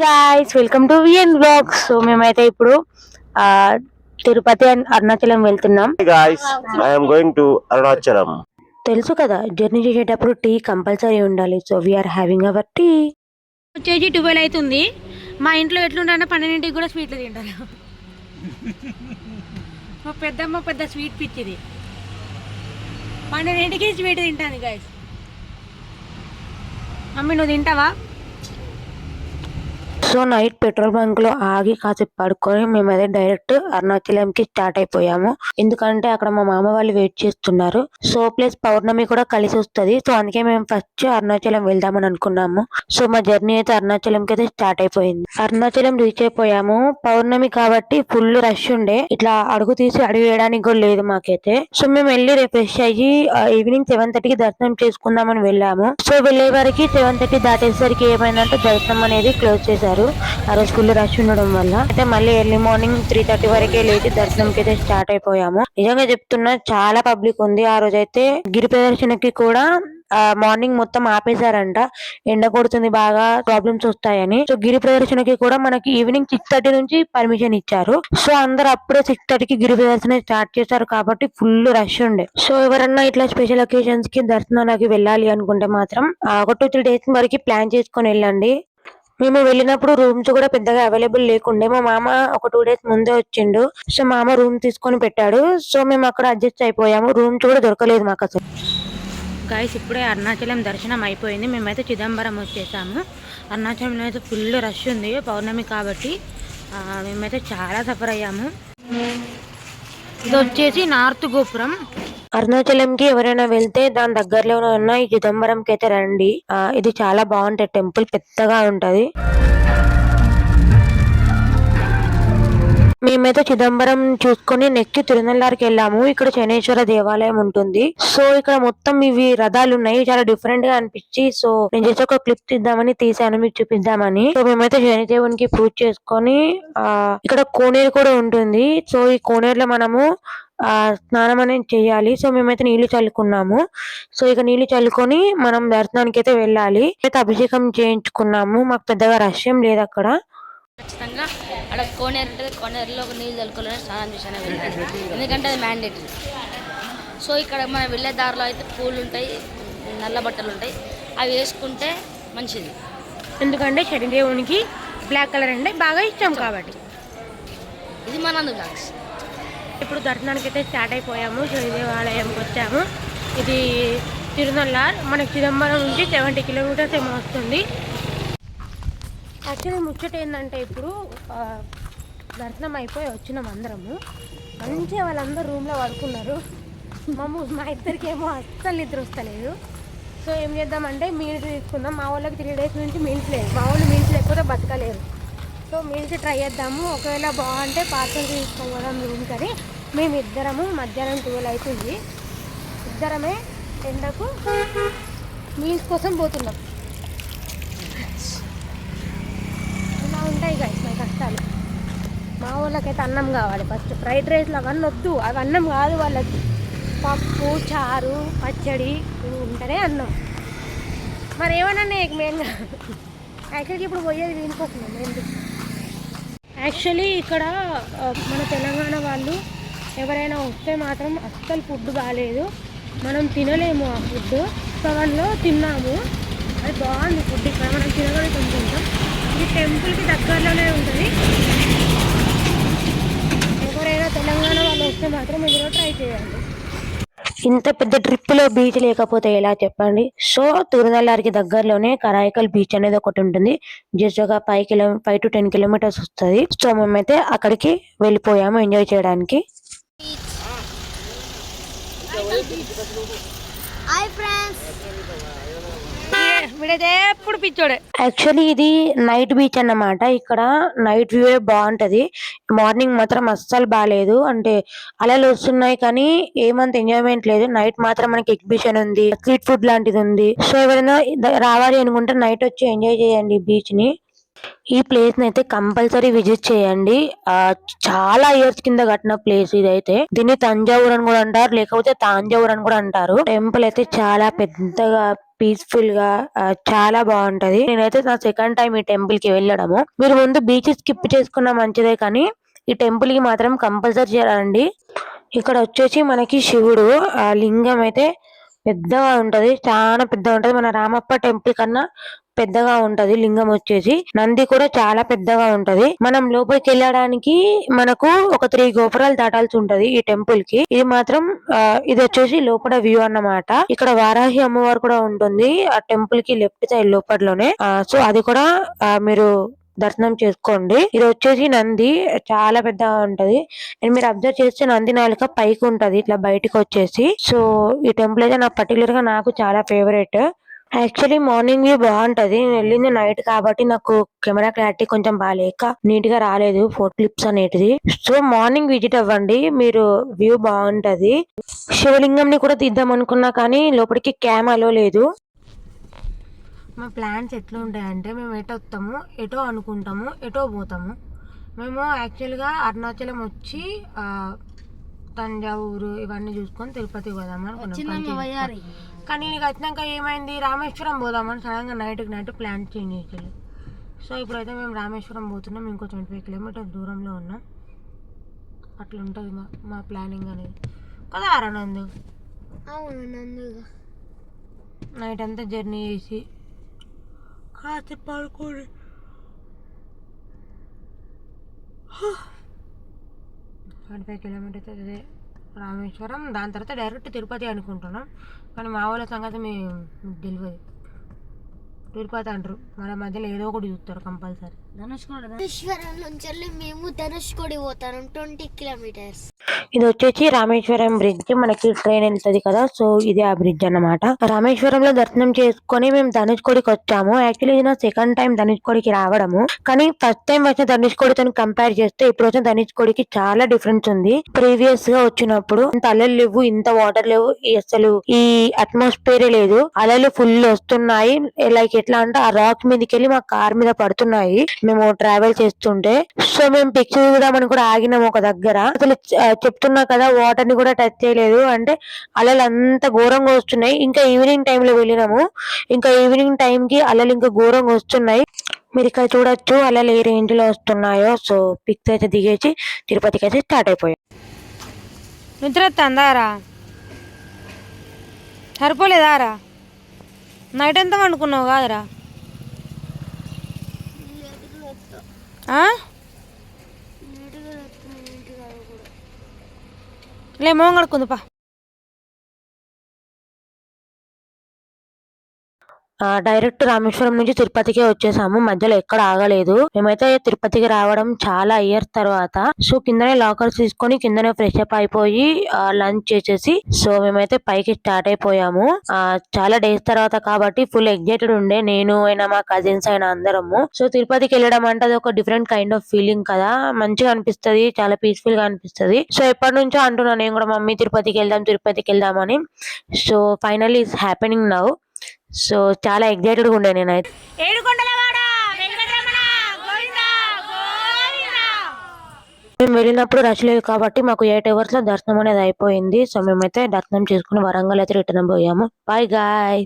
Guys, welcome to VN vlogs. So మేమైతే ఇప్పుడు Tirupati and Arunachalam వెళ్తున్నాం. Hey guys, I am going to Arunachalam. తెలుసు కదా, జర్నీ చేసేటప్పుడు టీ కంపల్సరీ ఉండాలి. So we're having our tea. వచ్చేసి 12 అవుతుంది. మా ఇంట్లో ఎట్లుంటారో 12ంటికి కూడా స్వీట్లు తింటారు. మా పెద్దమ్మ పెద్ద స్వీట్ పిచ్చిది. 12ంటికి స్వీట్ తింటాను గాయస్. మమ్మీ నువ్వు తింటావా? సో నైట్ పెట్రోల్ బంక్ లో ఆగి కాసేపు పడుకొని మేమైతే డైరెక్ట్ అరుణాచలం కి స్టార్ట్ అయిపోయాము. ఎందుకంటే అక్కడ మా మామ వాళ్ళు వెయిట్ చేస్తున్నారు. సో ప్లస్ పౌర్ణమి కూడా కలిసి వస్తుంది. సో అందుకే మేము ఫస్ట్ అరుణాచలం వెళ్దామని అనుకున్నాము. సో మా జర్నీ అయితే అరుణాచలం కి అయితే స్టార్ట్ అయిపోయింది. అరుణాచలం రీచ్ అయిపోయాము. పౌర్ణమి కాబట్టి ఫుల్ రష్ ఉండే, ఇట్లా అడుగు తీసి అడుగు వేయడానికి కూడా లేదు మాకైతే. సో మేము వెళ్ళి రిఫ్రెష్ అయ్యి ఈవినింగ్ 7:30కి దర్శనం చేసుకుందామని వెళ్ళాము. సో వెళ్ళే వారికి 7:30 దాటేసరికి ఏమైందంటే దర్శనం అనేది క్లోజ్ చేశారు. ఆ రోజు ఫుల్ రష్ ఉండడం వల్ల అయితే మళ్ళీ ఎర్లీ మార్నింగ్ 3:30 వరకే లేచి దర్శనంకి అయితే స్టార్ట్ అయిపోయాము. నిజంగా చెప్తున్నా, చాలా పబ్లిక్ ఉంది. ఆ రోజు అయితే గిరి ప్రదర్శనకి కూడా మార్నింగ్ మొత్తం ఆపేశారంట. ఎండ కొడుతుంది, బాగా ప్రాబ్లమ్స్ వస్తాయని. సో గిరి ప్రదర్శనకి కూడా మనకి ఈవినింగ్ 6:30 నుంచి పర్మిషన్ ఇచ్చారు. సో అందరు అప్పుడే 6:30కి గిరి ప్రదర్శన స్టార్ట్ చేశారు కాబట్టి ఫుల్ రష్ ఉండే. సో ఎవరన్నా ఇట్లా స్పెషల్ ఒకేషన్స్ కి దర్శనానికి వెళ్ళాలి అనుకుంటే మాత్రం ఒక 2-3 డేస్ వరకు ప్లాన్ చేసుకొని వెళ్ళండి. మేము వెళ్ళినప్పుడు రూమ్స్ కూడా పెద్దగా అవైలబుల్ లేకుండే. మా మామ ఒక 2 డేస్ ముందే వచ్చిండు. సో మామ రూమ్ తీసుకొని పెట్టాడు. సో మేము అక్కడ అడ్జస్ట్ అయిపోయాము. రూమ్స్ కూడా దొరకలేదు మాకు అసలు. గాయస్, ఇప్పుడే అరుణాచలం దర్శనం అయిపోయింది. మేమైతే చిదంబరం వచ్చేసాము. అరుణాచలంలో అయితే ఫుల్ రష్ ఉంది పౌర్ణమి కాబట్టి. మేమైతే చాలా సఫర్ అయ్యాము. ఇది వచ్చేసి నార్త్ గోపురం. అరుణాచలంకి ఎవరైనా వెళ్తే దాని దగ్గరలో ఉన్న ఈ చిదంబరంకి అయితే రండి. ఇది చాలా బాగుంటది. టెంపుల్ పెద్దగా ఉంటది. మేమైతే చిదంబరం చూసుకొని నెక్స్ట్ తిరునల్లారికి వెళ్ళాము. ఇక్కడ శనేశ్వర దేవాలయం ఉంటుంది. సో ఇక్కడ మొత్తం ఇవి రథాలు ఉన్నాయి. చాలా డిఫరెంట్ గా అనిపించి సో నేను చేసి ఒక క్లిప్ తీద్దామని తీసాను, మీకు చూపిద్దామని. సో మేమైతే శనిదేవునికి పూజ చేసుకొని ఇక్కడ కోనేరు కూడా ఉంటుంది. సో ఈ కోనేరులో మనము స్నానం అనేది చేయాలి. సో మేమైతే నీళ్లు చల్లుకున్నాము. సో ఇక నీళ్లు చల్లుకొని మనం దర్శనానికి అయితే వెళ్ళాలి. అయితే అభిషేకం చేయించుకున్నాము. మాకు పెద్దగా రష్యం లేదు అక్కడ. ఖచ్చితంగా అక్కడ కోనేరు ఉంటుంది. కోనేరులో ఒక నీళ్ళు చల్లుకోవాలని స్నానం చేసాను వెళ్ళాలి, ఎందుకంటే అది మ్యాండేటరీ. సో ఇక్కడ మనం వెళ్ళే దారిలో అయితే పూలు ఉంటాయి, నల్ల బట్టలు ఉంటాయి, అవి వేసుకుంటే మంచిది. ఎందుకంటే శనిదేవునికి బ్లాక్ కలర్ అంటే బాగా ఇష్టం కాబట్టి. ఇది మనందు బ్లాక్స్. ఇప్పుడు దర్శనానికి అయితే స్టార్ట్ అయిపోయాము. శనిదేవాలయంకి వచ్చాము. ఇది తిరునల్లార్. మనకి చిదంబరం నుంచి 70 కిలోమీటర్స్ ఏమో వస్తుంది. యాక్చువల్లీ ముచ్చట ఏంటంటే ఇప్పుడు దర్శనం అయిపోయి వచ్చినాం అందరము. మంచిగా వాళ్ళందరూ రూమ్లో పడుకున్నారు. మా ఇద్దరికి ఏమో అస్సలు నిద్ర వస్తలేదు. సో ఏం చేద్దామంటే మీల్స్ తీసుకుందాం. మా వాళ్ళకి 3 డేస్ నుంచి మీల్స్ లేదు. మా వాళ్ళు మీల్స్ లేకపోతే బతకలేరు. సో మీల్స్ ట్రై చేద్దాము. ఒకవేళ బాగుంటే పార్సల్ తీసుకోవడం రూమ్ కానీ మేము ఇద్దరము మధ్యాహ్నం 12 అవుతుంది. ఇద్దరమే ఎండకు మీల్స్ కోసం పోతున్నాం. ఇలా ఉంటాయి గైస్ మా కష్టాలు. మా వాళ్ళకైతే అన్నం కావాలి ఫస్ట్. ఫ్రైడ్ రైస్లు అవన్నీ వద్దు, అవి అన్నం కాదు వాళ్ళకి. పప్పు, చారు, పచ్చడి ఉంటేనే అన్నం. మరి ఏమన్నా మెయిన్గా యాక్చువల్గా ఇప్పుడు పోయేది దీనికోసం. యాక్చువల్లీ ఇక్కడ మన తెలంగాణ వాళ్ళు ఎవరైనా వస్తే మాత్రం అస్సలు ఫుడ్ బాగాలేదు, మనం తినలేము ఆ ఫుడ్. సెవెన్లో తిన్నాము, అది బాగుంది ఫుడ్. ఇక్కడ మనం తినగలుగుతుంటాం. ఇది టెంపుల్కి దగ్గరలోనే ఉంటుంది. ఎవరైనా తెలంగాణ వాళ్ళు వస్తే మాత్రం ఇందులో ట్రై చేయండి. ఇంత పెద్ద ట్రిప్ లో బీచ్ లేకపోతే ఎలా చెప్పండి. సో తిరునల్లారికి దగ్గరలోనే కరాయికల్ బీచ్ అనేది ఒకటి ఉంటుంది. జస్ట్ ఒక 5 to 10 కిలోమీటర్స్ వస్తుంది. సో మేమైతే అక్కడికి వెళ్ళిపోయాము ఎంజాయ్ చేయడానికి. ఎప్పుడు పిచ్చోడే. యాక్చువల్లీ ఇది నైట్ బీచ్ అన్నమాట. ఇక్కడ నైట్ వ్యూ బాగుంటది. మార్నింగ్ మాత్రం అస్సలు బాగాలేదు. అంటే అలలు వస్తున్నాయి కానీ ఏమంత ఎంజాయ్మెంట్ లేదు. నైట్ మాత్రం మనకి ఎగ్జిబిషన్ ఉంది, స్ట్రీట్ ఫుడ్ లాంటిది ఉంది. సో ఎవరైనా రావాలి అనుకుంటే నైట్ వచ్చి ఎంజాయ్ చేయండి బీచ్ ని. ఈ ప్లేస్ ని అయితే కంపల్సరీ విజిట్ చేయండి. చాలా ఇయర్స్ కింద కట్టిన ప్లేస్ ఇదైతే. దీన్ని తంజావూర్ అని కూడా అంటారు, లేకపోతే తాంజావూర్ అని కూడా అంటారు. టెంపుల్ అయితే చాలా పెద్దగా పీస్ఫుల్ గా చాలా బాగుంటది. నేనైతే నా సెకండ్ టైం ఈ టెంపుల్ కి వెళ్ళడము. మీరు ముందు బీచ్ స్కిప్ చేసుకున్న మంచిదే కానీ ఈ టెంపుల్ కి మాత్రం కంపల్సరీ చేయాలండి. ఇక్కడ వచ్చేసి మనకి శివుడు ఆ లింగం అయితే పెద్దగా ఉంటది, చాలా పెద్దగా ఉంటది. మన రామప్ప టెంపుల్ కన్నా పెద్దగా ఉంటది లింగం వచ్చేసి. నంది కూడా చాలా పెద్దగా ఉంటది. మనం లోపలికి వెళ్ళడానికి మనకు ఒక 3 గోపురాలు దాటాల్సి ఉంటది ఈ టెంపుల్ కి. ఇది మాత్రం ఇది వచ్చేసి లోపల వ్యూ అన్నమాట. ఇక్కడ వారాహి అమ్మవారు కూడా ఉంటుంది ఆ టెంపుల్ కి లెఫ్ట్ సైడ్ లోపలలోనే. సో అది కూడా మీరు దర్శనం చేసుకోండి. ఇది వచ్చేసి నంది చాలా పెద్దగా ఉంటది. అండ్ మీరు అబ్జర్వ్ చేస్తే నంది నాలుక పైకి ఉంటది ఇట్లా బయటకు వచ్చేసి. సో ఈ టెంపుల్ అయితే నాకు పర్టికులర్ గా నాకు చాలా ఫేవరెట్. యాక్చువల్లీ మార్నింగ్ వ్యూ బాగుంటది. నేను వెళ్ళింది నైట్ కాబట్టి నాకు కెమెరా క్లారిటీ కొంచెం బాగాలేక నీట్ గా రాలేదు ఫోటో క్లిప్స్ అనేటిది. సో మార్నింగ్ విజిట్ అవ్వండి, మీరు వ్యూ బాగుంటది. శివలింగం ని కూడా తీద్దాం అనుకున్నా కానీ లోపలికి క్యామ్ అలో లేదు. మా ప్లాన్స్ ఎట్లా ఉంటాయంటే మేము ఎటో వస్తాము, ఎటో అనుకుంటాము, ఎటో పోతాము. మేము యాక్చువల్గా అరుణాచలం వచ్చి తంజావూరు ఇవన్నీ చూసుకొని తిరుపతి పోదామని అనుకున్నాం. కానీ నీకు వచ్చినాక ఏమైంది, రామేశ్వరం పోదామని సడన్గా నైట్ ప్లాన్ చేంజ్ చేసేది. సో ఇప్పుడైతే మేము రామేశ్వరం పోతున్నాం. ఇంకో 25 కిలోమీటర్స్ దూరంలో ఉన్నాం. అట్లా ఉంటుంది మా ప్లానింగ్ అనేది కదా నందు. అవును నందుగా నైట్ అంతా జర్నీ చేసి కాస్త పడుకోండి. 25 కిలోమీటర్స్ అదే రామేశ్వరం, దాని తర్వాత డైరెక్ట్ తిరుపతి అనుకుంటున్నాం. కానీ మా వాళ్ళ సంగతి మీకు తెలియదు. తిరుపతి అంటారు, మన మధ్యలో ఏదో ఒకటి చూస్తారు కంపల్సరీ. రామేశ్వరం నుంచి మేము ధనుష్కోడి పోతాం 20 కిలోమీటర్స్. ఇది వచ్చేసి రామేశ్వరం బ్రిడ్జ్. మనకి ట్రైన్ వెళ్తుంది కదా, సో ఇది ఆ బ్రిడ్జ్ అన్నమాట. రామేశ్వరంలో దర్శనం చేసుకొని మేము ధనుష్కోడికి వచ్చాము. యాక్చువల్లీ ఇది నా సెకండ్ టైం ధనుష్కోడికి రావడము. కానీ ఫస్ట్ టైం వచ్చిన ధనుష్కోడితో కంపేర్ చేస్తే ఇప్పుడు వచ్చిన ధనుష్కోడికి చాలా డిఫరెన్స్ ఉంది. ప్రీవియస్ గా వచ్చినప్పుడు ఇంత అలలు లేవు, ఇంత వాటర్ లేవు, అసలు ఈ అట్మాస్ఫియర్ లేదు. అలలు ఫుల్ వస్తున్నాయి. లైక్ ఎట్లా అంటే ఆ రాక్ మీదకి వెళ్ళి మా కార్ మీద పడుతున్నాయి మేము ట్రావెల్ చేస్తుంటే. సో మేము పిక్చర్ చూద్దామని కూడా ఆగినాము ఒక దగ్గర. అసలు చెప్తున్నా కదా వాటర్ ని కూడా టచ్ చేయలేదు. అంటే అలలు అంత ఘోరంగా వస్తున్నాయి. ఇంకా ఈవినింగ్ టైం లో వెళ్ళినాము. ఇంకా ఈవినింగ్ టైం కి అలలు ఇంకా ఘోరంగా వస్తున్నాయి. మీరు ఇక్కడ చూడొచ్చు అలలు ఏ రేంజ్ లో వస్తున్నాయో. సో పిక్స్ అయితే దిగేసి తిరుపతికి అయితే స్టార్ట్ అయిపోయాం. నిద్ర వస్తుందారా? సరిపోలేదారా? నైట్ ఎంత వండుకున్నావు కాదురా? లేమో కడుక్కుందుపా. డైరెక్ట్ రామేశ్వరం నుంచి తిరుపతికే వచ్చేసాము. మధ్యలో ఎక్కడ ఆగలేదు. మేమైతే తిరుపతికి రావడం చాలా ఇయర్స్ తర్వాత. సో కిందనే లాకర్స్ తీసుకొని కిందనే ఫ్రెష్ అప్ అయిపోయి లంచ్ చేసేసి సో మేమైతే పైకి స్టార్ట్ అయిపోయాము. చాలా డేస్ తర్వాత కాబట్టి ఫుల్ ఎగ్జైటెడ్ ఉండే నేను అయినా మా కజిన్స్ అయినా అందరము. సో తిరుపతికి వెళ్ళడం అంటే అది ఒక డిఫరెంట్ కైండ్ ఆఫ్ ఫీలింగ్ కదా. మంచిగా అనిపిస్తది, చాలా పీస్ఫుల్ గా అనిపిస్తది. సో ఎప్పటి నుంచో అంటున్నాను నేను కూడా, మమ్మీ తిరుపతికి వెళ్దాం అని. So finally it's happening now. So చాలా ఎగ్జైటెడ్గా ఉండే నేనైతే. మేము వెళ్ళినప్పుడు రష్ లేదు కాబట్టి మాకు 8 hours లో దర్శనం అనేది అయిపోయింది. సో మేమైతే దర్శనం చేసుకుని వరంగల్ అయితే రిటర్న్ పోయాము. Bye guy.